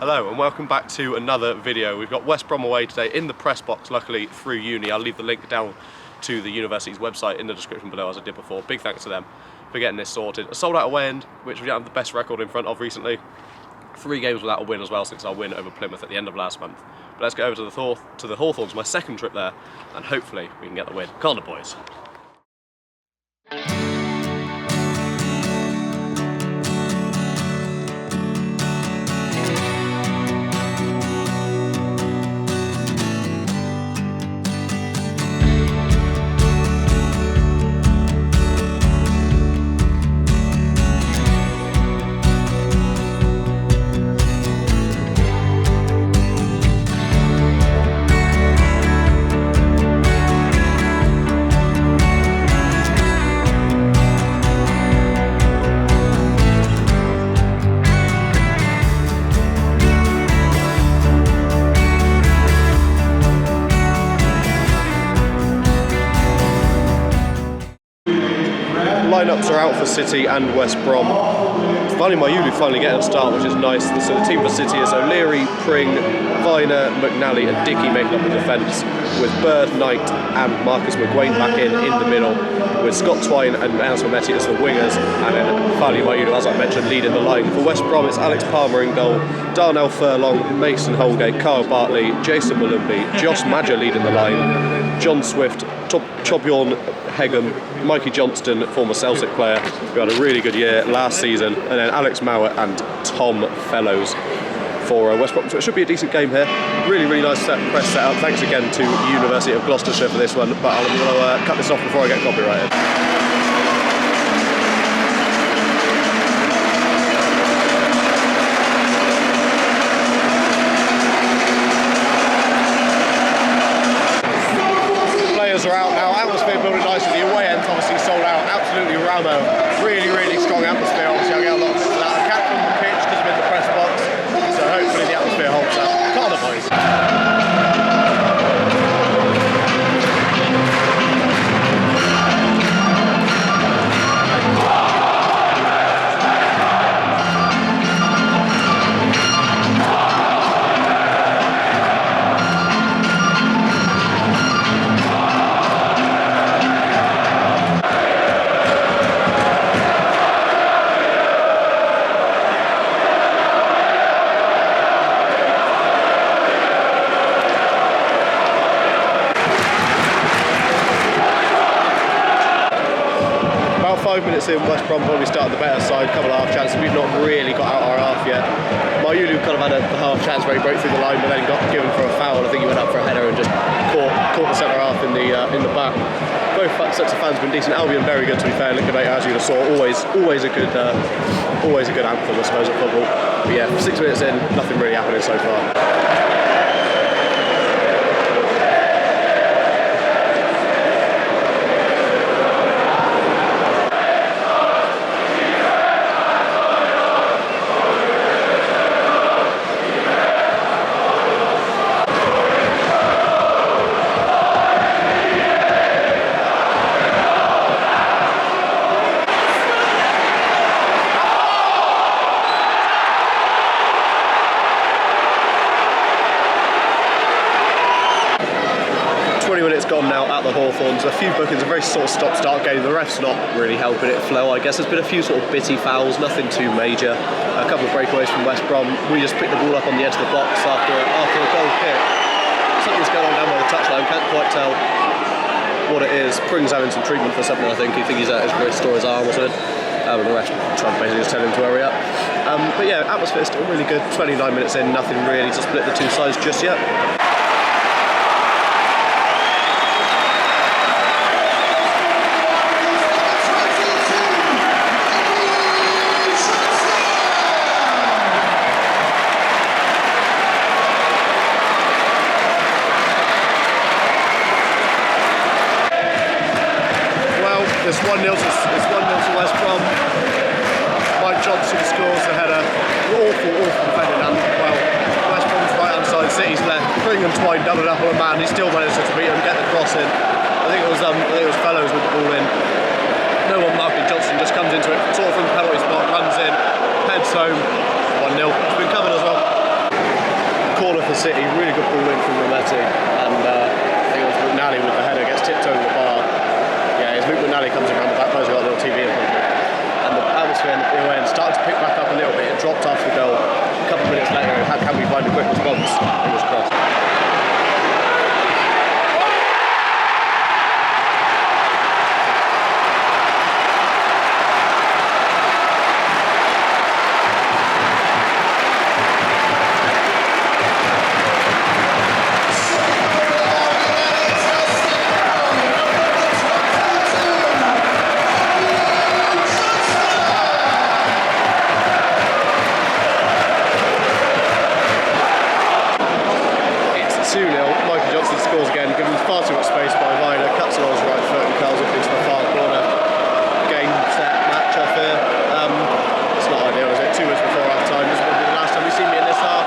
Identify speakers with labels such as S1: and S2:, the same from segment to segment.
S1: Hello and welcome back to another video. We've got West Brom away today in the press box, luckily through uni. I'll leave the link down to the university's website in the description below as I did before. Big thanks to them for getting this sorted. A sold out away end, which we don't have the best record in front of recently. 3 games without a win as well since our win over Plymouth at the end of last month. But let's go over to the Hawthorns, my second trip there, and hopefully we can get the win. Come on, the boys. Lineups are out for City and West Brom. Finally, Mayulu finally getting a start, which is nice. So the team for City is O'Leary, Pring, Viner, McNally and Dickey making up the defence, with Bird, Knight and Marcus McGuane back in the middle, with Scott Twine and Ernst Mametti as the wingers, and then finally Mayulu, as I mentioned, leading the line. For West Brom, it's Alex Palmer in goal, Darnell Furlong, Mason Holgate, Kyle Bartley, Jason Malumbi, Josh Madger leading the line, John Swift, Torbjorn Hegem, Mikey Johnston, former Celtic player, who had a really good year last season, and then Alex Mowat and Tom Fellows for West Brom. So it should be a decent game here. Really nice press setup. Thanks again to University of Gloucestershire for this one, but I'm going to cut this off before I get copyrighted. Are out now, atmosphere building nicely, the away end's obviously sold out, absolutely ramo, really strong atmosphere. Obviously I get a lot of people out. I can't from the pitch because I'm in the press box, so hopefully the atmosphere holds up. Come on, boys. About 5 minutes in, West Brom probably started the better side, a couple of half chances. We've not really got out our half yet. Mayulu kind of had a half chance where he broke through the line, but then got given for a foul. I think he went up for a header and just caught the centre half in the back. Both sets of fans have been decent. Albion very good, to be fair. Liquidator, as you saw, always a good anthem, I suppose, at football. But yeah, 6 minutes in, nothing really happening so far. Minutes gone now at the Hawthorns. A few bookings, a very sort of stop-start game. The ref's not really helping it flow, I guess. There's been a few sort of bitty fouls, nothing too major. A couple of breakaways from West Brom. We just picked the ball up on the edge of the box after a goal kick. Something's going on down by the touchline, can't quite tell what it is. Pring's having some treatment for something, I think. You think he's at his wrist or his arm or something. And the ref trying to basically just tell him to hurry up. But yeah, atmosphere still really good. 29 minutes in, nothing really to split the two sides just yet. It's 1-0 to West Brom. Mike Johnson scores the header. Awful defending, and well, West Brom's right hand side, City's left. Pring and Twine doubled up on a man. He still managed to beat him, get the cross in. I think it was Fellows with the ball in. No one marking. Johnson just comes into it, sort of from the penalty spot, runs in, heads home. 1-0. It's been covered as well. City, really good ball in from Rometti, and I think it was McNally with the header, gets tipped over the bar. Yeah, as Luke McNally comes around the back post, we've got a little TV in front of it. And the atmosphere in the end started to pick back up a little bit. It dropped after the goal. A couple of minutes later, can we find a quick response? Fingers crossed. Far too much space by Viner, cuts it on his right foot and curls it into the far corner. Game, set, match off here. It's not ideal, is it? 2 minutes before half time. This will be the last time we've seen me in this half.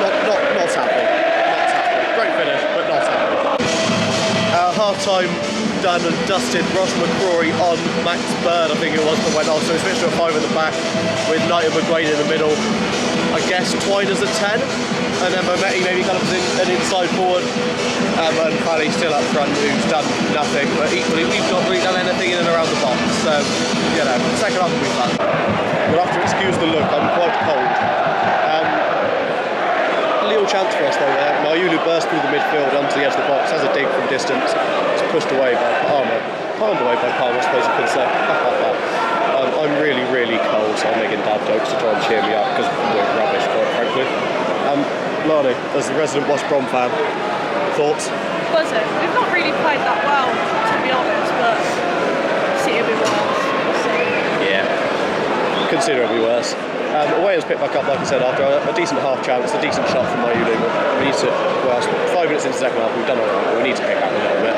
S1: Not happy. Not happy. Great finish, but not happy. Half time done and dusted. Ross McCrory on Max Bird, I think it was, that went off. So we switched to a 5 at the back with Knight and McGuane in the middle. I guess Twine as a 10. And then Mometti maybe kind of an inside forward, and Paddy still up front, who's done nothing. But equally, we've not really done anything in and around the box. So, you know, the second half will be fun. We'll have to excuse the look. I'm quite cold. A little chance for us though there. Mayulu burst through the midfield onto the edge of the box, has a dig from distance. It's pushed away by Palmer. Palmed away by Palmer, I suppose you could say. I'm really, really cold, so I'm making dad jokes to try and cheer me up because we're rubbish, quite frankly. Lani, as the resident West Brom fan, thoughts?
S2: Was it? We've not really played that well, to be honest, but City will be worse.
S1: Yeah, considerably worse. Away has picked back up, like I said, after a decent half chance, a decent shot from Mayulu. We need to, well, 5 minutes into the second half, we've done alright, but we need to pick up a little bit.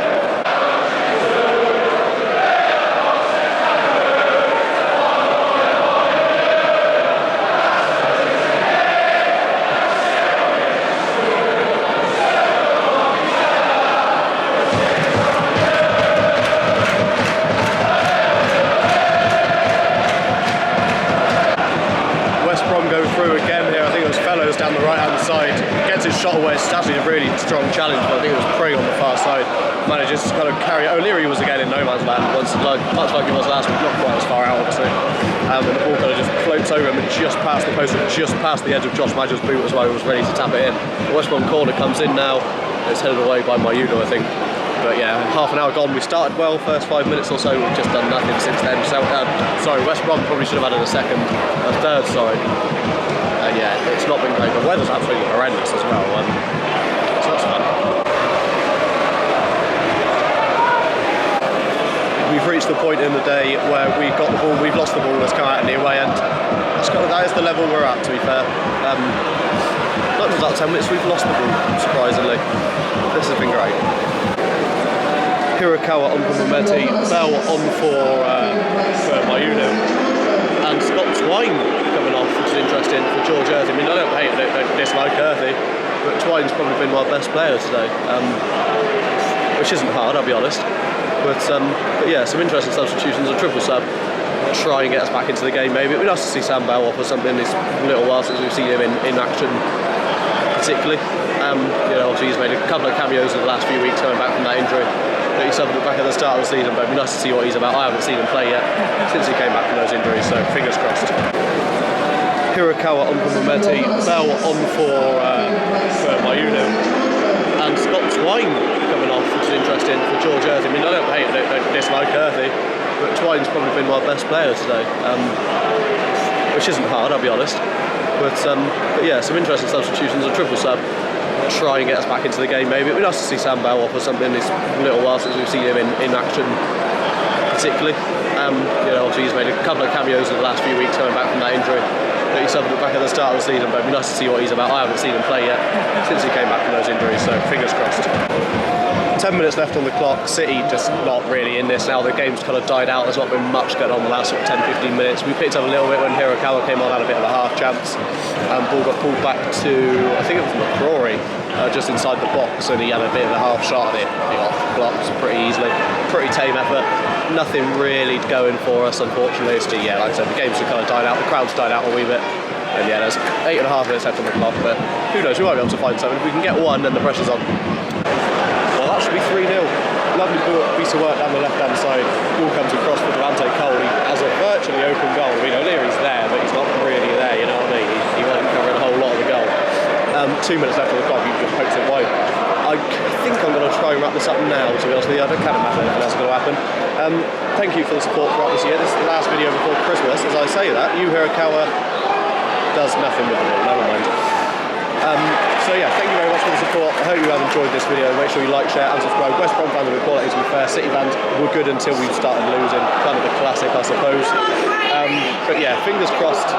S1: Down the right hand side, gets his shot away. It's actually a really strong challenge, but I think it was Prey on the far side. Manages to kind of carry it. O'Leary was again in no man's land, once, much like he was last week, not quite as far out obviously. And the ball kind of just floats over him and just past the post, and just past the edge of Josh Madger's boot as well. He was ready to tap it in. The West Brom corner comes in now. It's headed away by Mayulu, I think. But yeah, half an hour gone. We started well, first 5 minutes or so. We've just done nothing since then. So, sorry, West Brom probably should have added a third, sorry. Yeah, it's not been great. The weather's absolutely horrendous as well. So that's fun. We've reached the point in the day where we've got the ball, we've lost the ball, let's come out in the away end. That is the level we're at, to be fair. Not just about 10 minutes, we've lost the ball, surprisingly. This has been great. Hirakawa on for Mometti, Bell on for Mayulu, and Scott Twine coming off, which is interesting for George Earthy. I mean, I don't dislike Earthy, but Twine's probably been my best player today, which isn't hard, I'll be honest. But yeah, some interesting substitutions. A triple sub, try and get us back into the game maybe. It'd be nice to see Sam Bell offer something. It's a little while since we've seen him in action, particularly. You know, obviously he's made a couple of cameos in the last few weeks coming back from that injury. But he suffered it back at the start of the season, but it'd be nice to see what he's about. I haven't seen him play yet since he came back from those injuries, so fingers crossed. Hirakawa on for Mometti, Bell on for Mayulu, and Scott Twine coming off, which is interesting for George Earthy. I mean, I don't dislike Earthy, but Twine's probably been my best player today, which isn't hard, I'll be honest. But yeah, some interesting substitutions. A triple sub, try and get us back into the game maybe. It'd be nice to see Sam Bell offer something. It's a little while since we've seen him in action, particularly. You know, obviously he's made a couple of cameos in the last few weeks coming back from that injury. But he suffered it back at the start of the season, but it'd be nice to see what he's about. I haven't seen him play yet since he came back from those injuries, so fingers crossed. 10 minutes left on the clock. City just not really in this now. The game's kind of died out. There's not been much going on the last sort of 10-15 minutes. We picked up a little bit when Hirakawa came on, had a bit of a half chance. Ball got pulled back to, I think it was McCrory, just inside the box, and he had a bit of a half shot at it. He got blocked pretty easily. Pretty tame effort. Nothing really going for us, unfortunately. Yeah, like I said, the game's kind of died out. The crowd's died out a wee bit. And yeah, there's 8.5 minutes left on the clock, but who knows, we might be able to find something. If we can get one, then the pressure's on. Well, that should be 3-0. Lovely piece of work down the left-hand side. Ball comes across for Devante Cole. He has a virtually open goal. I mean, O'Leary's there, but he's not really there, you know what I mean? He wasn't covering a whole lot of the goal. 2 minutes left on the clock, he just pokes it wide. I think I'm going to try and wrap this up now, to be honest with you. I can't imagine anything else is going to happen. Thank you for the support throughout this year. This is the last video before Christmas. As I say that, Yu Hirakawa does nothing with the ball, never mind. So yeah, thank you very much for the support. I hope you have enjoyed this video. Make sure you like, share and subscribe. West Brom fans have been quality, to be fair. City fans were good until we started losing. Kind of a classic, I suppose. But yeah, fingers crossed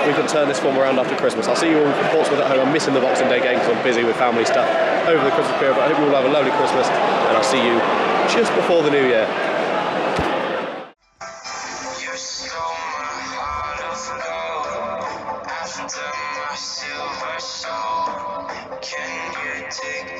S1: we can turn this form around after Christmas. I'll see you all in Portsmouth at home. I'm missing the Boxing Day game because I'm busy with family stuff over the Christmas period. But I hope you all have a lovely Christmas, and I'll see you just before the New Year.
S3: You stole my heart of gold after my silver soul. Can you take